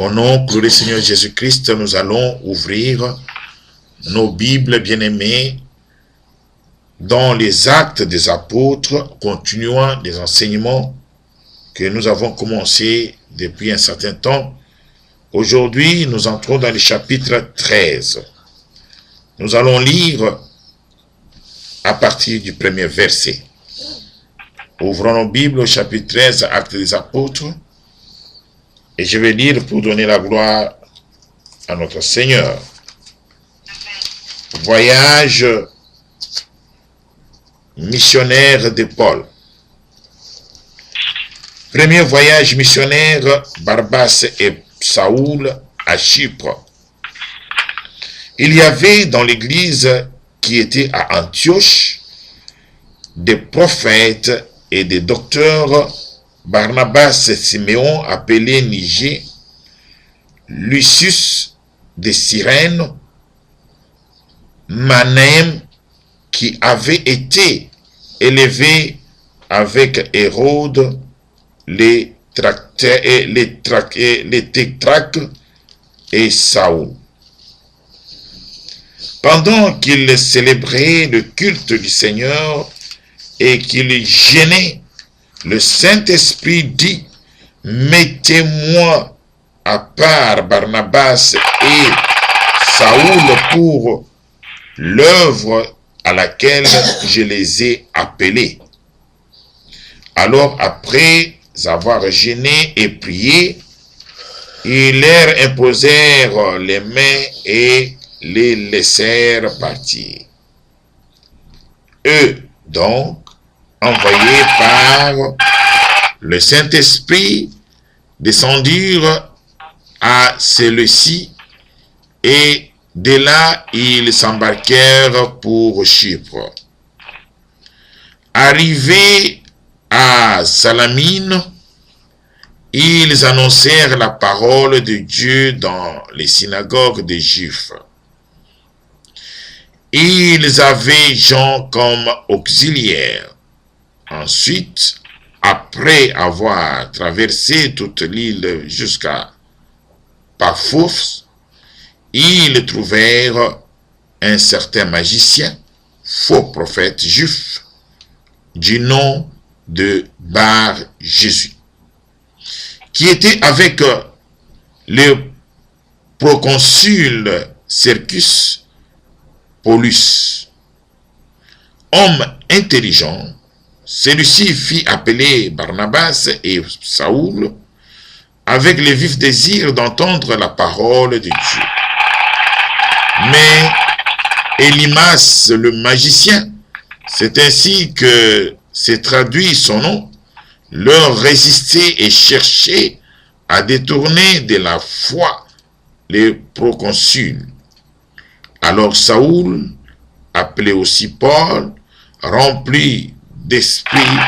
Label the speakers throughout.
Speaker 1: Au nom du Seigneur Jésus-Christ, nous allons ouvrir nos Bibles bien-aimées dans les Actes des Apôtres, continuant les enseignements que nous avons commencé depuis un certain temps. Aujourd'hui, nous entrons dans le chapitre 13. Nous allons lire à partir du premier verset. Ouvrons nos Bibles au chapitre 13, Actes des Apôtres, et je vais lire pour donner la gloire à notre Seigneur. Voyage missionnaire de Paul. Premier voyage missionnaire, Barnabas et Saoul à Chypre. Il y avait dans l'église qui était à Antioche des prophètes et des docteurs, Barnabas et Siméon appelé Niger, Lucius de Cyrène, Manahem qui avait été élevé avec Hérode, les tétrarques et Saoul. Pendant qu'ils célébraient le culte du Seigneur et qu'ils jeûnaient, le Saint-Esprit dit: mettez-moi à part Barnabas et Saoul pour l'œuvre à laquelle je les ai appelés. Alors, après avoir jeûné et prié, ils leur imposèrent les mains et les laissèrent partir. Eux, donc, envoyés par le Saint-Esprit, descendirent à celui-ci, et de là, ils s'embarquèrent pour Chypre. Arrivés à Salamine, ils annoncèrent la parole de Dieu dans les synagogues des Juifs. Ils avaient Jean comme auxiliaire. Ensuite, après avoir traversé toute l'île jusqu'à Paphos, ils trouvèrent un certain magicien, faux prophète juif, du nom de Bar-Jésus, qui était avec le proconsul Sergius Paulus. Homme intelligent, celui-ci fit appeler Barnabas et Saoul avec le vif désir d'entendre la parole de Dieu. Mais Élimas, le magicien, c'est ainsi que s'est traduit son nom, leur résistait et cherchait à détourner de la foi les proconsuls. Alors Saoul, appelé aussi Paul, rempli d'Esprit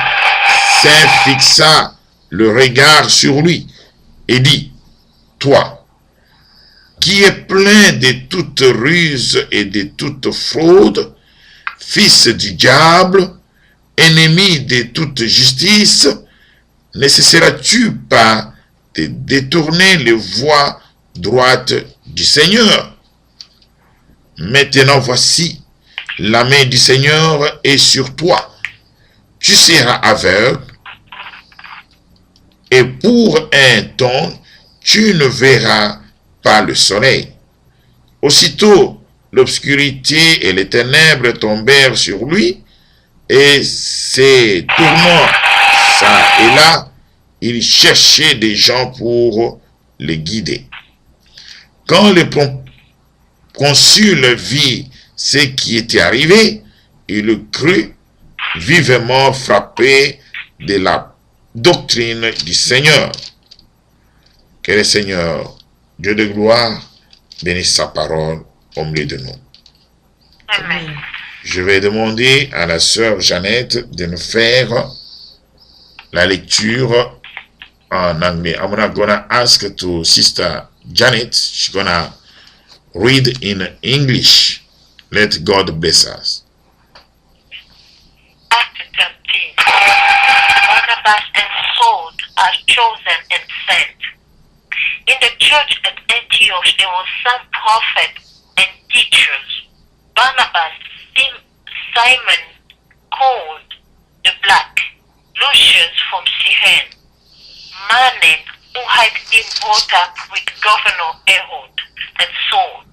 Speaker 1: Saint, fixa le regard sur lui et dit: toi, qui est plein de toute ruse et de toute fraude, fils du diable, ennemi de toute justice, ne cesseras-tu pas de détourner les voies droites du Seigneur? Maintenant voici, la main du Seigneur est sur toi. Tu seras aveugle, et pour un temps, tu ne verras pas le soleil. Aussitôt, l'obscurité et les ténèbres tombèrent sur lui, et se tournant ça et là, il cherchait des gens pour les guider. Quand le consul vit ce qui était arrivé, il crut, vivement frappé de la doctrine du Seigneur. Que le Seigneur, Dieu de gloire, bénisse sa parole au milieu de nous.
Speaker 2: Amen.
Speaker 1: Je vais demander à la sœur Jeannette de nous faire la lecture en anglais. I'm not gonna ask to Sister Janet. She's gonna read in English. Let God bless us.
Speaker 2: Acts 13. Barnabas and Saul are chosen and sent. In the church at Antioch, there were some prophets and teachers. Barnabas, Simon called the Black, Lucius from Cyrene, Manaen, who had been brought up with Governor Herod, and Saul.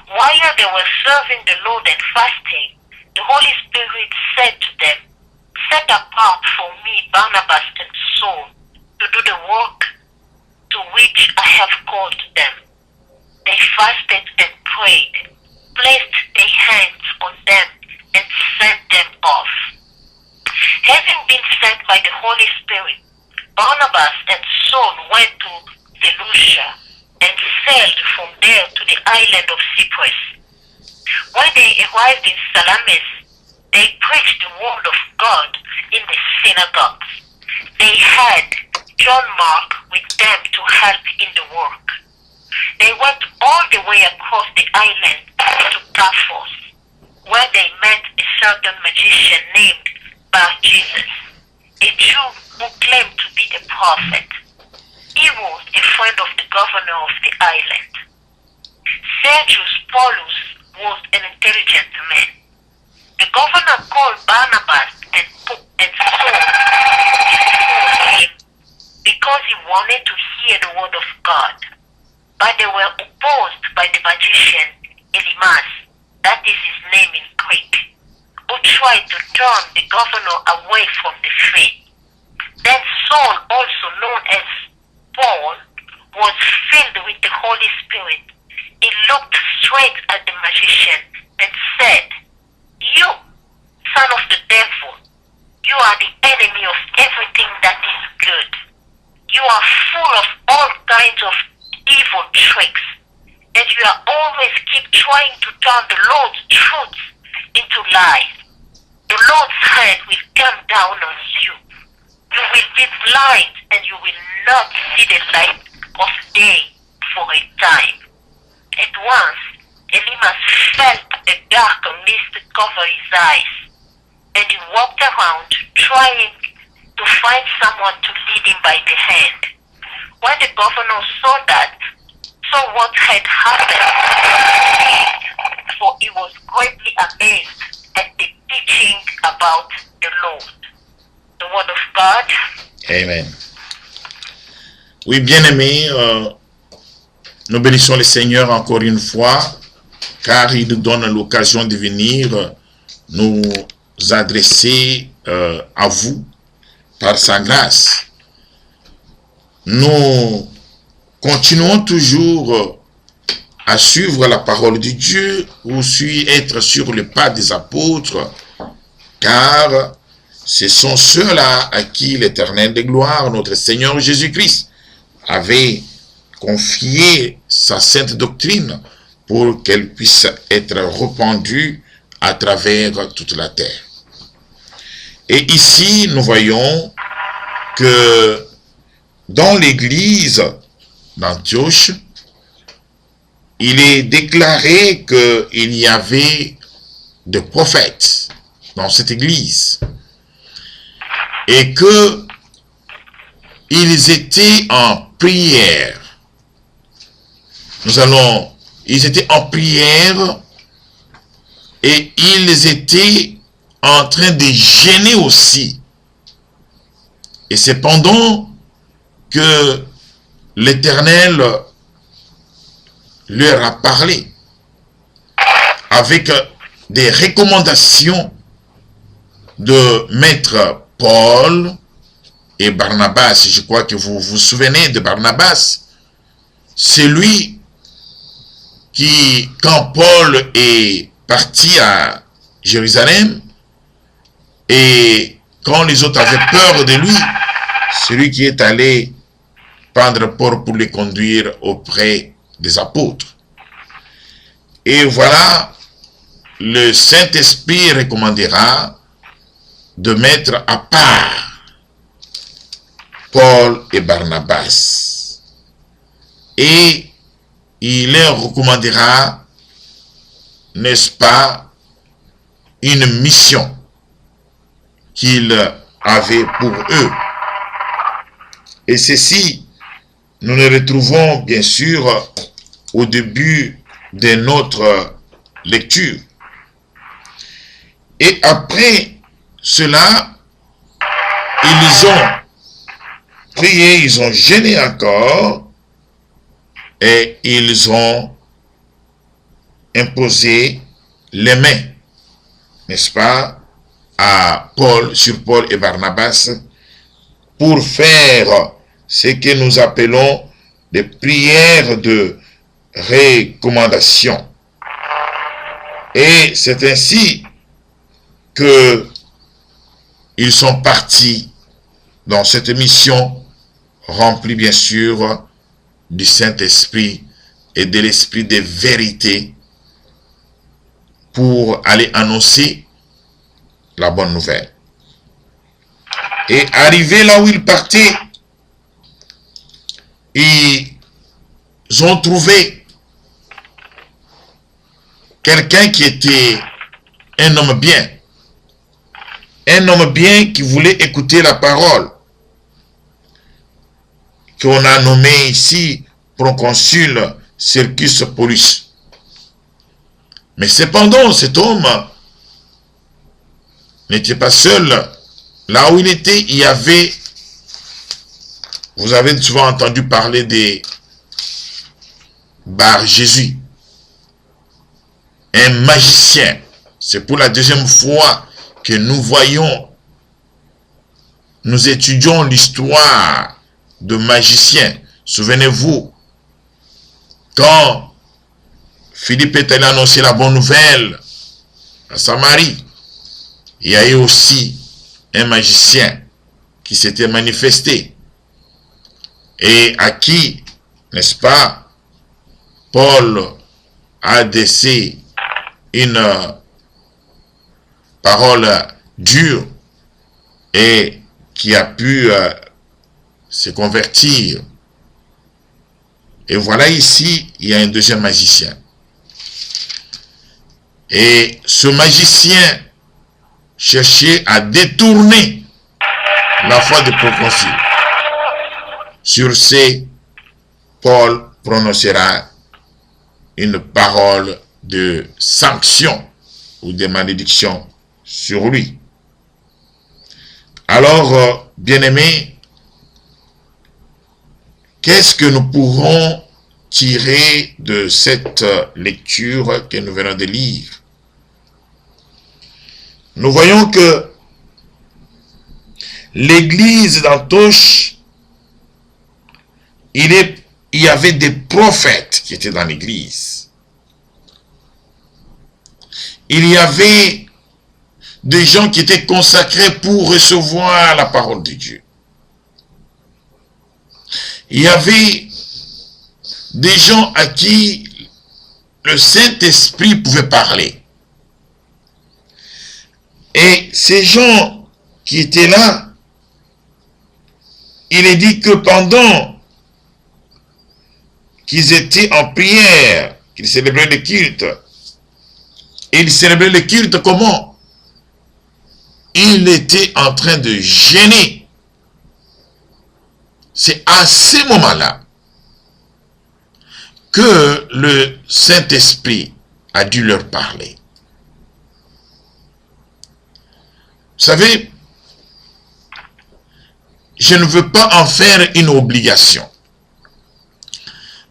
Speaker 2: While they were serving the Lord and fasting, the Holy Spirit said to them, "Set apart for me Barnabas and Saul to do the work to which I have called them." They fasted and prayed, placed their hands on them, and sent them off. Having been sent by the Holy Spirit, Barnabas and Saul went to Seleucia and sailed from there to the island of Cyprus. When they arrived in Salamis, they preached the word of God in the synagogues. They had John Mark with them to help in the work. They went all the way across the island to Paphos, where they met a certain magician named Bar-Jesus, a Jew who claimed to be a prophet. He was a friend of the governor of the island. Sergius Paulus was an intelligent man. The governor called Barnabas and Saul before him because he wanted to hear the word of God. But they were opposed by the magician Elymas, that is his name in Greek, who tried to turn the governor away from the faith. Then Saul, also known as Paul, was filled with the Holy Spirit. He looked straight at the magician and said, "You, son of the devil, you are the enemy of everything that is good. You are full of all kinds of evil tricks, and you are always keep trying to turn the Lord's truth into lies. The Lord's hand will come down on you. You will be blind and you will not see the light of day for a time." At once, Elymas felt a dark mist cover his eyes, and he walked around trying to find someone to lead him by the hand. When the governor saw what had happened, for he was greatly amazed at the teaching about the Lord. The word of God.
Speaker 1: Amen. Oui, bien-aimés, nous bénissons le Seigneur encore une fois, car il nous donne l'occasion de venir nous adresser à vous par sa grâce. Nous continuons toujours à suivre la parole de Dieu, ou être sur le pas des apôtres, car ce sont ceux-là à qui l'Éternel de gloire, notre Seigneur Jésus-Christ, avait confié sa sainte doctrine pour qu'elle puisse être répandue à travers toute la terre. Et ici, nous voyons que dans l'église d'Antioche, il est déclaré qu'il y avait des prophètes dans cette église et que ils étaient en prière. Ils étaient en prière et ils étaient en train de jeûner aussi. Et c'est pendant que l'Éternel leur a parlé avec des recommandations de maître Paul et Barnabas. Je crois que vous vous souvenez de Barnabas. C'est lui qui, quand Paul est parti à Jérusalem et quand les autres avaient peur de lui, c'est lui qui est allé prendre Paul pour le conduire auprès des apôtres. Et voilà, le Saint-Esprit recommandera de mettre à part Paul et Barnabas. Et il leur recommandera, n'est-ce pas, une mission qu'il avait pour eux. Et ceci nous nous retrouvons bien sûr au début de notre lecture. Et après cela, ils ont prié, ils ont jeûné encore et ils ont imposé les mains, n'est-ce pas, sur Paul et Barnabas pour faire ce que nous appelons des prières de recommandation. Et c'est ainsi que ils sont partis dans cette mission remplie bien sûr du Saint-Esprit et de l'Esprit de vérité pour aller annoncer la bonne nouvelle. Et arrivé là où ils partaient, ils ont trouvé quelqu'un qui était un homme bien. Un homme bien qui voulait écouter la parole, qu'on a nommé ici proconsul Sergius Paulus. Mais cependant, cet homme n'était pas seul. Là où il était, il y avait, vous avez souvent entendu parler des Bar Jésus, un magicien. C'est pour la deuxième fois que nous voyons, nous étudions l'histoire de magiciens. Souvenez-vous, quand Philippe est allé annoncer la bonne nouvelle à Samarie, il y a eu aussi un magicien qui s'était manifesté et à qui, n'est-ce pas, Paul a adressé une parole dure et qui a pu se convertir. Et voilà ici, il y a un deuxième magicien. Et ce magicien cherchait à détourner la foi des proconsuls. Sur ce, Paul prononcera une parole de sanction ou de malédiction sur lui. Alors, bien-aimés, qu'est-ce que nous pourrons tirer de cette lecture que nous venons de lire? Nous voyons que l'église d'Antioche, il y avait des prophètes qui étaient dans l'église. Il y avait des gens qui étaient consacrés pour recevoir la parole de Dieu. Il y avait des gens à qui le Saint-Esprit pouvait parler. Et ces gens qui étaient là, il est dit que pendant qu'ils étaient en prière, qu'ils célébraient le culte, et ils célébraient le culte comment? Ils étaient en train de jeûner. C'est à ce moment-là que le Saint-Esprit a dû leur parler. Vous savez, je ne veux pas en faire une obligation.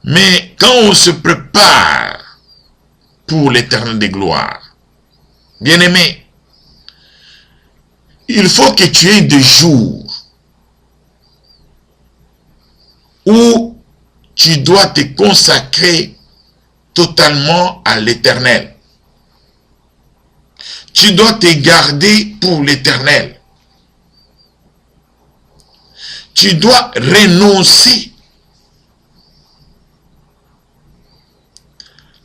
Speaker 1: Mais quand on se prépare pour l'éternel des gloires, bien-aimé, il faut que tu aies des jours où tu dois te consacrer totalement à l'éternel. Tu dois te garder pour l'éternel. Tu dois renoncer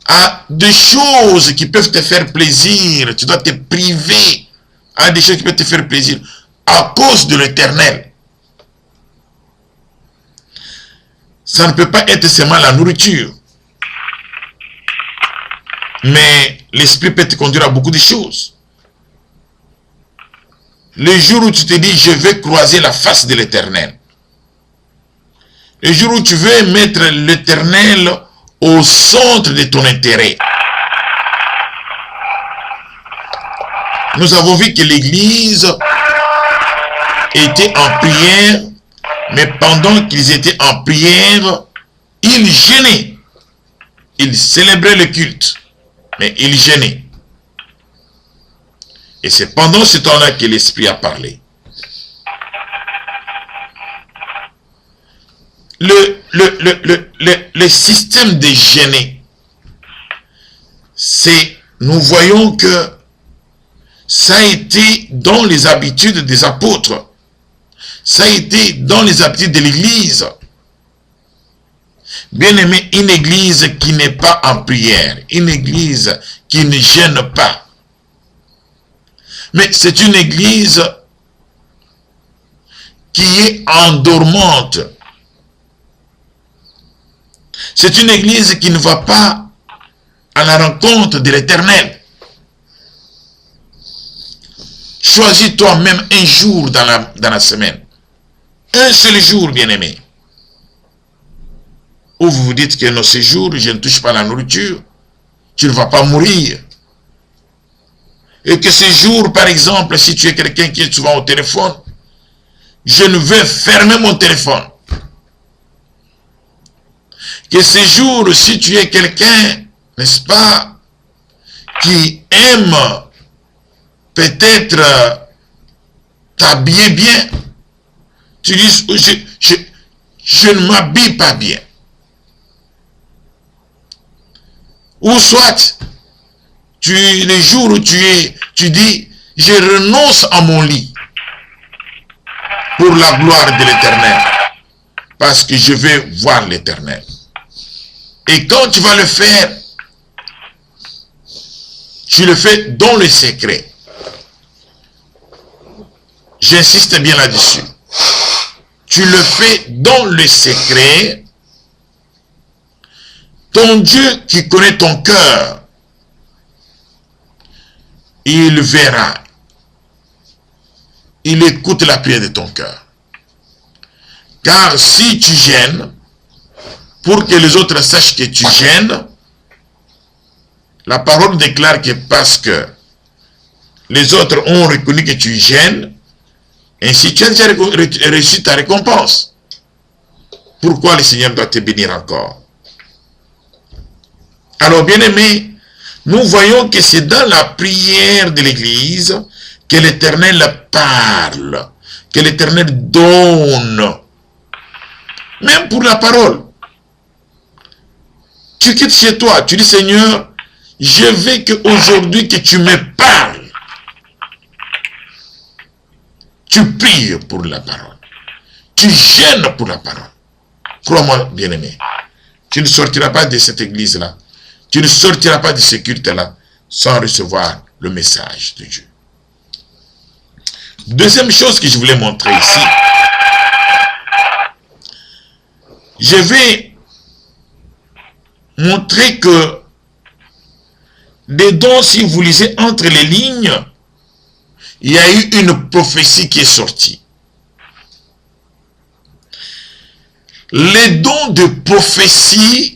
Speaker 1: à des choses qui peuvent te faire plaisir. Tu dois te priver à des choses qui peuvent te faire plaisir à cause de l'éternel. Ça ne peut pas être seulement la nourriture. Mais l'esprit peut te conduire à beaucoup de choses. Le jour où tu te dis, je vais croiser la face de l'éternel. Le jour où tu veux mettre l'Éternel au centre de ton intérêt. Nous avons vu que l'Église était en prière, mais pendant qu'ils étaient en prière, ils gênaient. Ils célébraient le culte, mais ils gênaient. Et c'est pendant ce temps-là que l'Esprit a parlé. Le système de gêner, c'est, nous voyons que ça a été dans les habitudes des apôtres. Ça a été dans les habitudes de l'Église. Bien aimé, une Église qui n'est pas en prière, une Église qui ne gêne pas. Mais c'est une Église qui est endormante. C'est une Église qui ne va pas à la rencontre de l'Éternel. Choisis toi-même un jour dans la semaine. Un seul jour, bien-aimé. Où vous vous dites que dans ces jours, je ne touche pas la nourriture. Tu ne vas pas mourir. Et que ces jours, par exemple, si tu es quelqu'un qui est souvent au téléphone, je ne vais fermer mon téléphone. Que ces jours, si tu es quelqu'un, n'est-ce pas, qui aime peut-être t'habiller bien, tu dis, je ne m'habille pas bien. Ou soit, les jours où tu dis, je renonce à mon lit pour la gloire de l'Éternel, parce que je vais voir l'Éternel. Et quand tu vas le faire, tu le fais dans le secret. J'insiste bien là-dessus. Tu le fais dans le secret. Ton Dieu qui connaît ton cœur, il verra. Il écoute la prière de ton cœur. Car si tu gênes, pour que les autres sachent que tu gênes, la parole déclare que parce que les autres ont reconnu que tu gênes, ainsi tu as déjà reçu ta récompense. Pourquoi le Seigneur doit te bénir encore? Alors, bien-aimés, nous voyons que c'est dans la prière de l'Église que l'Éternel parle, que l'Éternel donne. Même pour la parole. Tu quittes chez toi, tu dis, Seigneur, je veux qu'aujourd'hui que tu me parles. Tu pries pour la parole. Tu gênes pour la parole. Crois-moi, bien-aimé, tu ne sortiras pas de cette église-là. Tu ne sortiras pas de ce culte-là sans recevoir le message de Dieu. Deuxième chose que je voulais montrer ici. Je vais montrer que dedans, si vous lisez entre les lignes, il y a eu une prophétie qui est sortie. Le don de prophétie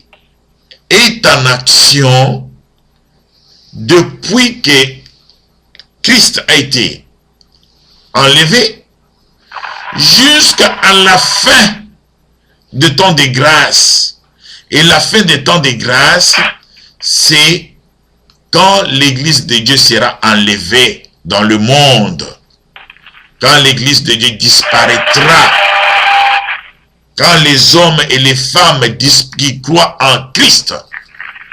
Speaker 1: est en action depuis que Christ a été enlevé jusqu'à la fin du temps de grâce. Et la fin des temps de grâce, c'est quand l'église de Dieu sera enlevée dans le monde. Quand l'église de Dieu disparaîtra. Quand les hommes et les femmes qui croient en Christ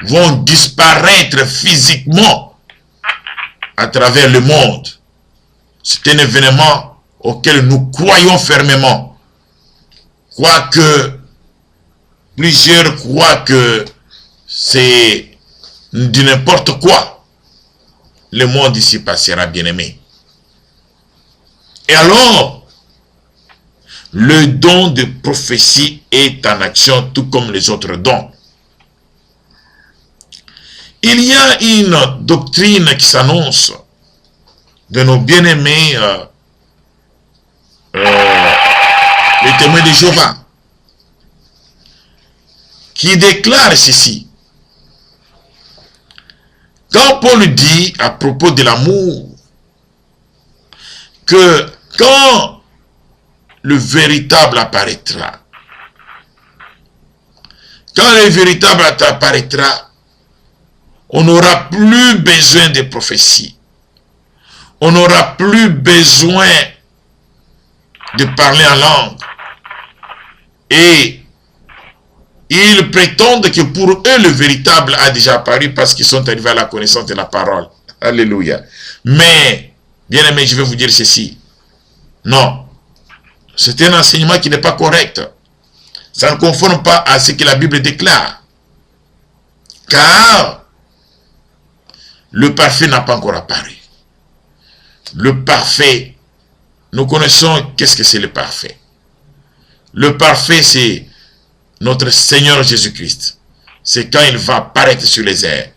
Speaker 1: vont disparaître physiquement à travers le monde. C'est un événement auquel nous croyons fermement. Quoique plusieurs croient que c'est de n'importe quoi. Le monde ici passera, bien-aimé. Et alors, le don de prophétie est en action tout comme les autres dons. Il y a une doctrine qui s'annonce de nos bien-aimés les témoins de Jéhovah. qui déclare ceci. Quand Paul dit à propos de l'amour, que quand le véritable apparaîtra, quand le véritable apparaîtra, on n'aura plus besoin de prophéties. On n'aura plus besoin de parler en langue. Et ils prétendent que pour eux, le véritable a déjà apparu parce qu'ils sont arrivés à la connaissance de la parole. Alléluia. Mais, bien aimé, je vais vous dire ceci. Non. C'est un enseignement qui n'est pas correct. Ça ne conforme pas à ce que la Bible déclare. Car le parfait n'a pas encore apparu. Le parfait, nous connaissons qu'est-ce que c'est le parfait. Le parfait, c'est notre Seigneur Jésus-Christ. C'est quand il va apparaître sur les airs.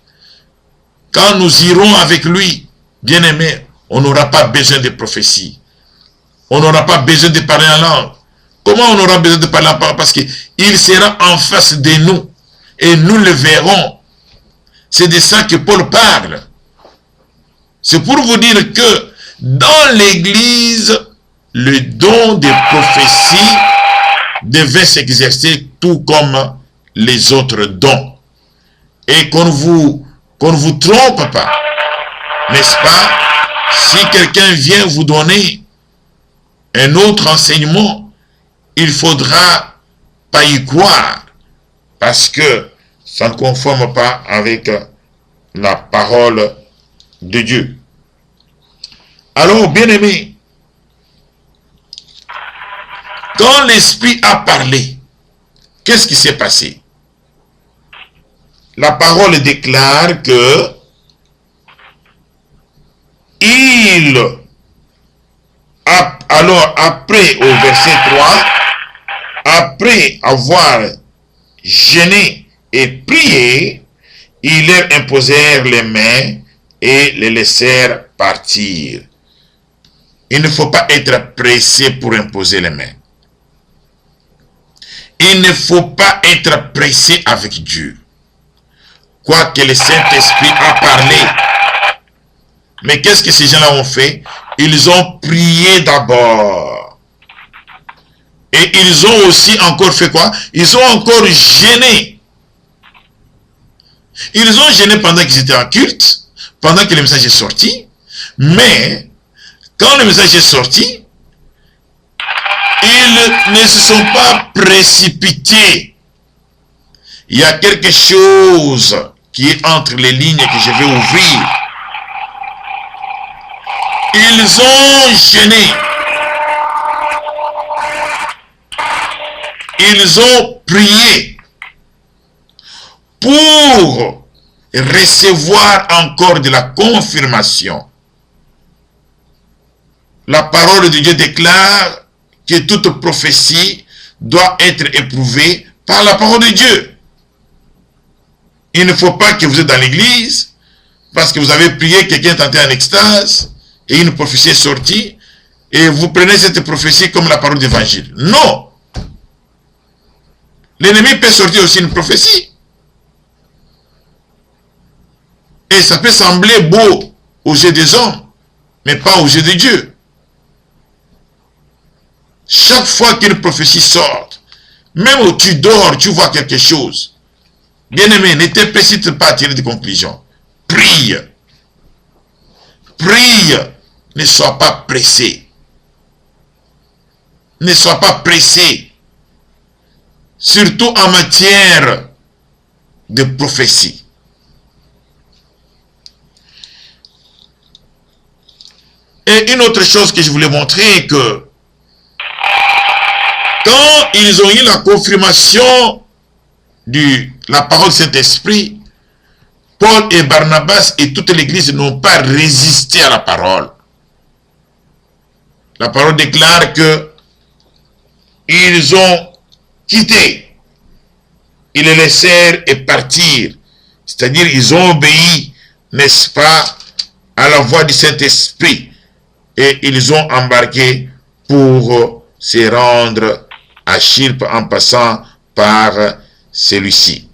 Speaker 1: Quand nous irons avec lui, bien-aimés, on n'aura pas besoin de prophétie. On n'aura pas besoin de parler en langue. Comment on aura besoin de parler en langue? Parce qu'il sera en face de nous. Et nous le verrons. C'est de ça que Paul parle. C'est pour vous dire que dans l'église, le don de prophétie devait s'exercer tout comme les autres dons. Et qu'on ne vous trompe pas. N'est-ce pas? Si quelqu'un vient vous donner un autre enseignement, il ne faudra pas y croire. Parce que ça ne conforme pas avec la parole de Dieu. Alors, bien-aimés, quand l'Esprit a parlé, qu'est-ce qui s'est passé? La parole déclare que alors après, au verset 3, après avoir jeûné et prié, ils leur imposèrent les mains et les laissèrent partir. Il ne faut pas être pressé pour imposer les mains. Il ne faut pas être pressé avec Dieu. Quoique le Saint-Esprit a parlé. Mais qu'est-ce que ces gens-là ont fait? Ils ont prié d'abord. Et ils ont aussi encore fait quoi? Ils ont encore jeûné. Ils ont jeûné pendant qu'ils étaient en culte, pendant que le message est sorti. Mais, quand le message est sorti, ils ne se sont pas précipités. Il y a quelque chose qui est entre les lignes que je vais ouvrir. Ils ont jeûné. Ils ont prié pour recevoir encore de la confirmation. La parole de Dieu déclare que toute prophétie doit être éprouvée par la parole de Dieu. Il ne faut pas que vous êtes dans l'église parce que vous avez prié, quelqu'un est entré en extase et une prophétie est sortie et vous prenez cette prophétie comme la parole d'évangile. Non! L'ennemi peut sortir aussi une prophétie. Et ça peut sembler beau aux yeux des hommes, mais pas aux yeux de Dieu. Chaque fois qu'une prophétie sort, même où tu dors, tu vois quelque chose. Bien-aimé, ne te précipite pas à tirer des conclusions. Prie. Prie. Ne sois pas pressé. Ne sois pas pressé. Surtout en matière de prophétie. Et une autre chose que je voulais montrer, que quand ils ont eu la confirmation de la parole du Saint-Esprit, Paul et Barnabas et toute l'église n'ont pas résisté à la parole. La parole déclare que ils ont quitté, ils les laissèrent et partirent. C'est-à-dire ils ont obéi, n'est-ce pas, à la voix du Saint-Esprit. Et ils ont embarqué pour se rendre à Chypre en passant par celui-ci.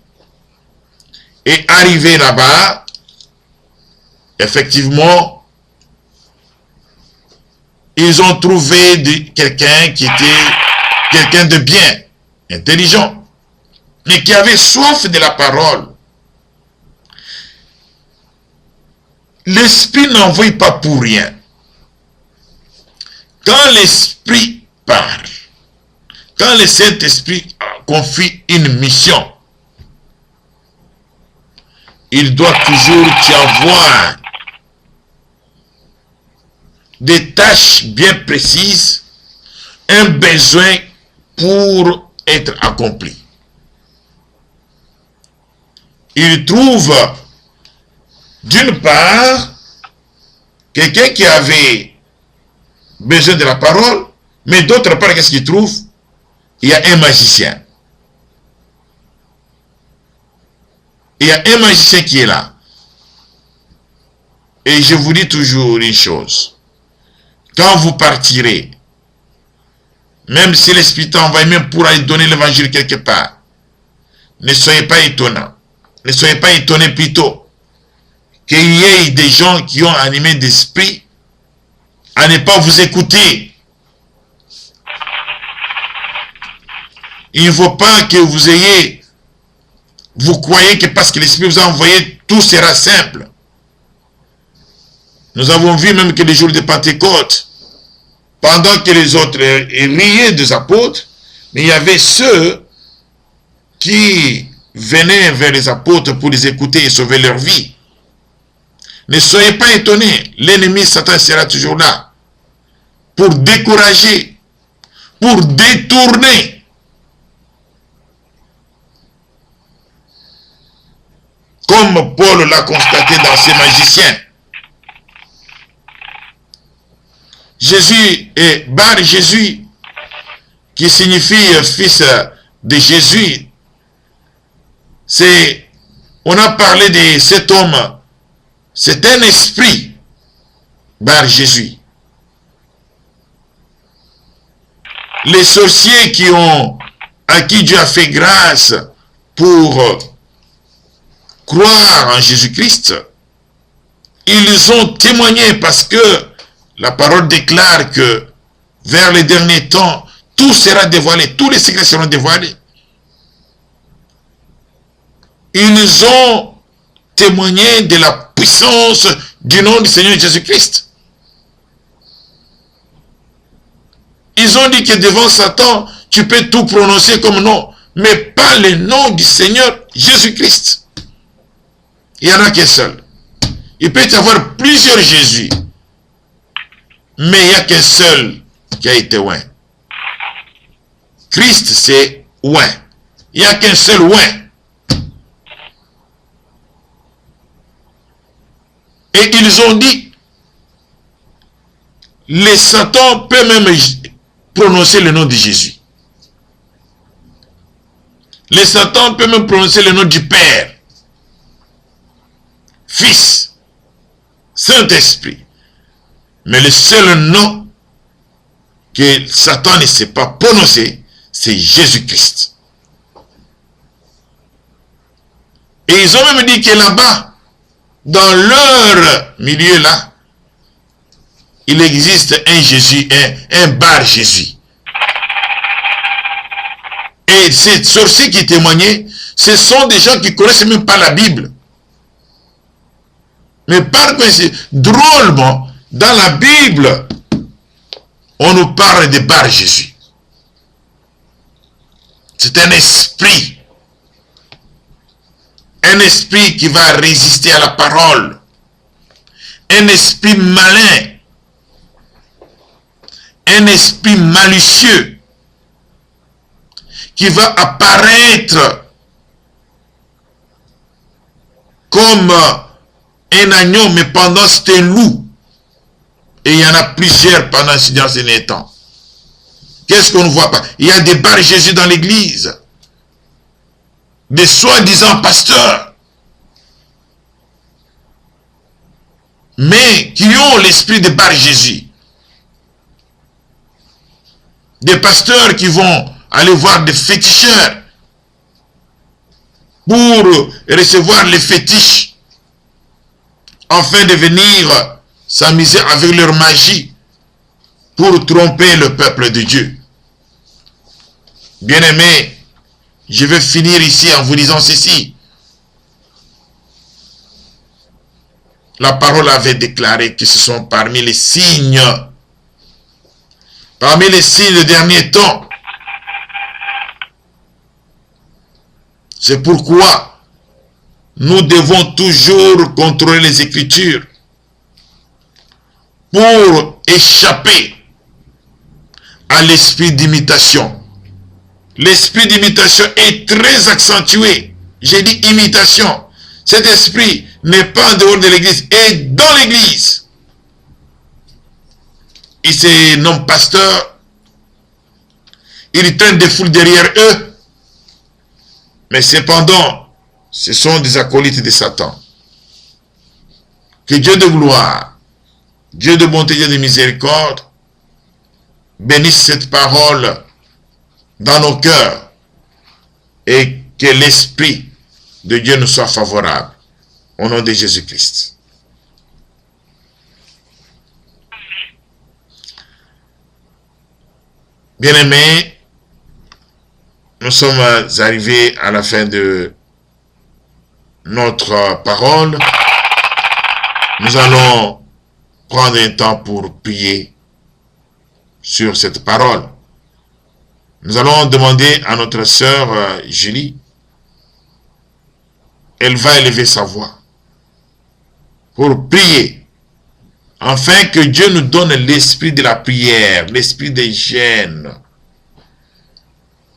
Speaker 1: Et arrivé là-bas, effectivement, ils ont trouvé quelqu'un qui était quelqu'un de bien, intelligent, mais qui avait soif de la parole. L'Esprit n'envoie pas pour rien. Quand l'Esprit parle, quand le Saint-Esprit confie une mission, il doit toujours y avoir des tâches bien précises, un besoin pour être accompli. Il trouve d'une part quelqu'un qui avait besoin de la parole, mais d'autre part, qu'est-ce qu'il trouve? Il y a un magicien. Il y a un magicien qui est là. Et je vous dis toujours une chose. Quand vous partirez, même si l'Esprit t'envoie même pour aller donner l'évangile quelque part, ne soyez pas étonnants. Ne soyez pas étonnés plutôt qu'il y ait des gens qui ont animé d'esprit à ne pas vous écouter. Il ne faut pas que vous croyez que parce que l'Esprit vous a envoyé, tout sera simple. Nous avons vu même que les jours de Pentecôte, pendant que les autres riaient des apôtres, mais il y avait ceux qui venaient vers les apôtres pour les écouter et sauver leur vie. Ne soyez pas étonnés, l'ennemi Satan sera toujours là pour décourager, pour détourner. Comme Paul l'a constaté dans ses magiciens. Jésus et Bar Jésus, qui signifie fils de Jésus, on a parlé de cet homme, c'est un esprit, Bar Jésus. Les sorciers à qui Dieu a fait grâce pour croire en Jésus-Christ, ils ont témoigné parce que la parole déclare que vers les derniers temps, tout sera dévoilé, tous les secrets seront dévoilés. Ils ont témoigné de la puissance du nom du Seigneur Jésus-Christ. Ils ont dit que devant Satan, tu peux tout prononcer comme nom, mais pas le nom du Seigneur Jésus-Christ. Il n'y en a qu'un seul. Il peut y avoir plusieurs Jésus, mais il n'y a qu'un seul qui a été oint. Christ, c'est oint. Il n'y a qu'un seul oint. Et ils ont dit, les Satan peut même prononcer le nom de Jésus. Les Satan peut même prononcer le nom du Père, Fils, Saint-Esprit. Mais le seul nom que Satan ne sait pas prononcer, c'est Jésus-Christ. Et ils ont même dit que là-bas, dans leur milieu là, il existe un Jésus, un Bar Jésus. Et ces sorciers qui témoignaient, ce sont des gens qui ne connaissent même pas la Bible. Mais par contre, drôlement, dans la Bible, on nous parle de Bar Jésus. C'est un esprit. Un esprit qui va résister à la parole. Un esprit malin. Un esprit malicieux. Qui va apparaître comme un agneau, mais pendant c'était un loup. Et il y en a plusieurs pendant ces derniers temps. Qu'est-ce qu'on ne voit pas? Il y a des Bar Jésus dans l'église. Des soi-disant pasteurs. Mais qui ont l'esprit de Bar Jésus. Des pasteurs qui vont aller voir des féticheurs. pour recevoir les fétiches, afin de venir s'amuser avec leur magie, pour tromper le peuple de Dieu. Bien-aimés, je vais finir ici en vous disant ceci. La parole avait déclaré que ce sont parmi les signes des derniers temps. C'est pourquoi nous devons toujours contrôler les Écritures pour échapper à l'esprit d'imitation. L'esprit d'imitation est très accentué. J'ai dit imitation. Cet esprit n'est pas en dehors de l'église, est dans l'église. Il se nomme pasteur. Il traîne des foules derrière eux. Mais cependant, ce sont des acolytes de Satan. Que Dieu de gloire, Dieu de bonté, Dieu de miséricorde, bénisse cette parole dans nos cœurs et que l'Esprit de Dieu nous soit favorable. Au nom de Jésus-Christ. Bien-aimés, nous sommes arrivés à la fin de notre parole. Nous allons prendre un temps pour prier sur cette parole. Nous allons demander à notre sœur Julie, elle va élever sa voix pour prier, afin que Dieu nous donne l'esprit de la prière, l'esprit des jeûnes,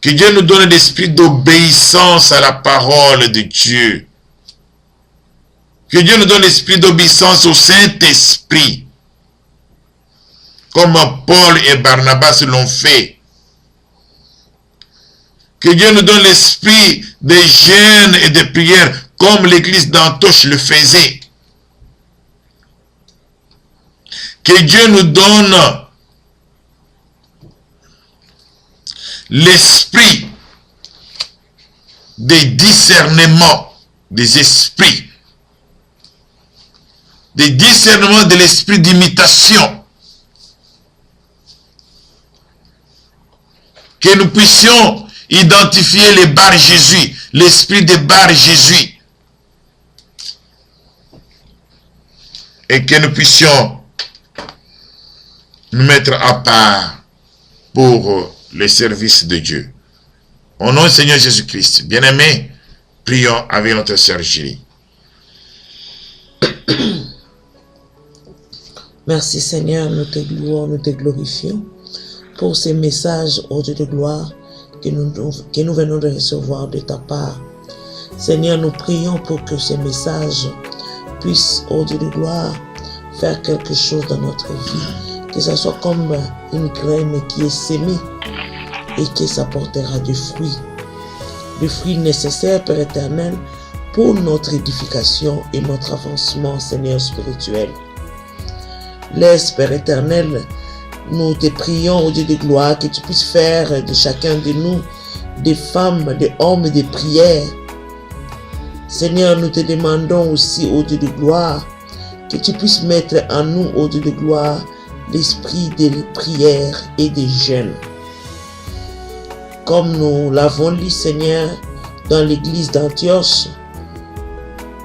Speaker 1: que Dieu nous donne l'esprit d'obéissance à la parole de Dieu, que Dieu nous donne l'esprit d'obéissance au Saint-Esprit, comme Paul et Barnabas l'ont fait. Que Dieu nous donne l'esprit de jeûne et de prière, comme l'église d'Antioche le faisait. Que Dieu nous donne l'esprit de discernement des esprits, de discernement de l'esprit d'imitation. Que nous puissions identifier les Bar Jésus, l'esprit de Bar Jésus, et que nous puissions nous mettre à part pour le service de Dieu. Au nom du Seigneur Jésus-Christ, bien-aimés, prions avec notre sœur Julie.
Speaker 3: Merci Seigneur, nous te louons, nous te glorifions pour ces messages, ô Dieu de gloire, que nous venons de recevoir de ta part. Seigneur, nous prions pour que ces messages puissent, ô Dieu de gloire, faire quelque chose dans notre vie. Que ce soit comme une graine qui est sémée et que ça portera du fruit nécessaire, Père éternel, pour notre édification et notre avancement, Seigneur spirituel. Laisse, Père éternel, nous te prions, ô Dieu de gloire, que tu puisses faire de chacun de nous des femmes, des hommes de prière. Seigneur, nous te demandons aussi, ô Dieu de gloire, que tu puisses mettre en nous, ô Dieu de gloire, l'esprit de prière et de jeûne. Comme nous l'avons lu, Seigneur, dans l'église d'Antioche,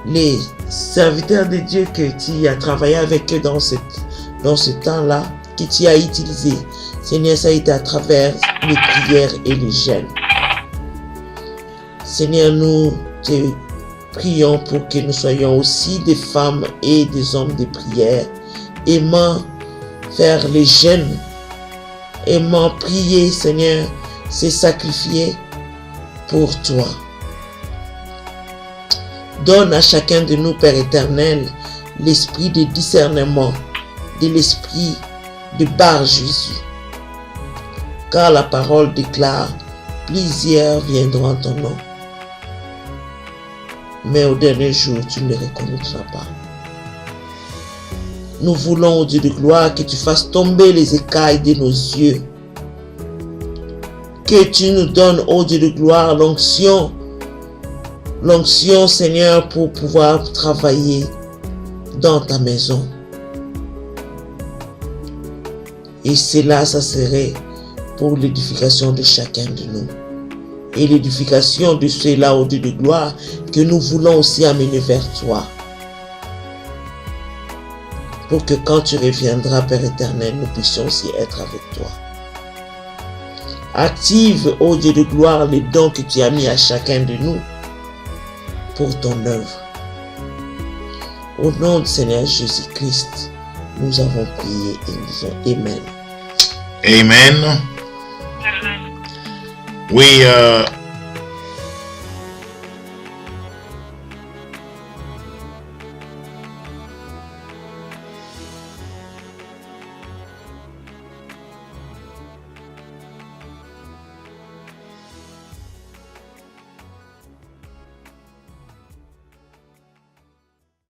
Speaker 3: les serviteurs de Dieu que tu as travaillé avec eux dans ce temps-là, que tu as utilisé, Seigneur, ça a été à travers les prières et les jeûnes. Seigneur, nous te prions pour que nous soyons aussi des femmes et des hommes de prière, aimant faire les jeûnes, aimant prier, Seigneur, se sacrifier pour toi. Donne à chacun de nous, Père éternel, l'esprit de discernement, de l'esprit de Bar Jésus. Car la parole déclare, plusieurs viendront en ton nom, mais au dernier jour, tu ne les reconnaîtras pas. Nous voulons, ô Dieu de gloire, que tu fasses tomber les écailles de nos yeux. Que tu nous donnes, ô Dieu de gloire, l'onction l'onction, Seigneur, pour pouvoir travailler dans ta maison. Et cela, ça serait pour l'édification de chacun de nous. Et l'édification de ceux-là, au Dieu de gloire, que nous voulons aussi amener vers toi. Pour que quand tu reviendras, Père éternel, nous puissions aussi être avec toi. Active, ô Dieu de gloire, les dons que tu as mis à chacun de nous pour ton œuvre. Au nom du Seigneur Jésus-Christ, nous avons prié et nous disons Amen.
Speaker 1: Amen. Oui,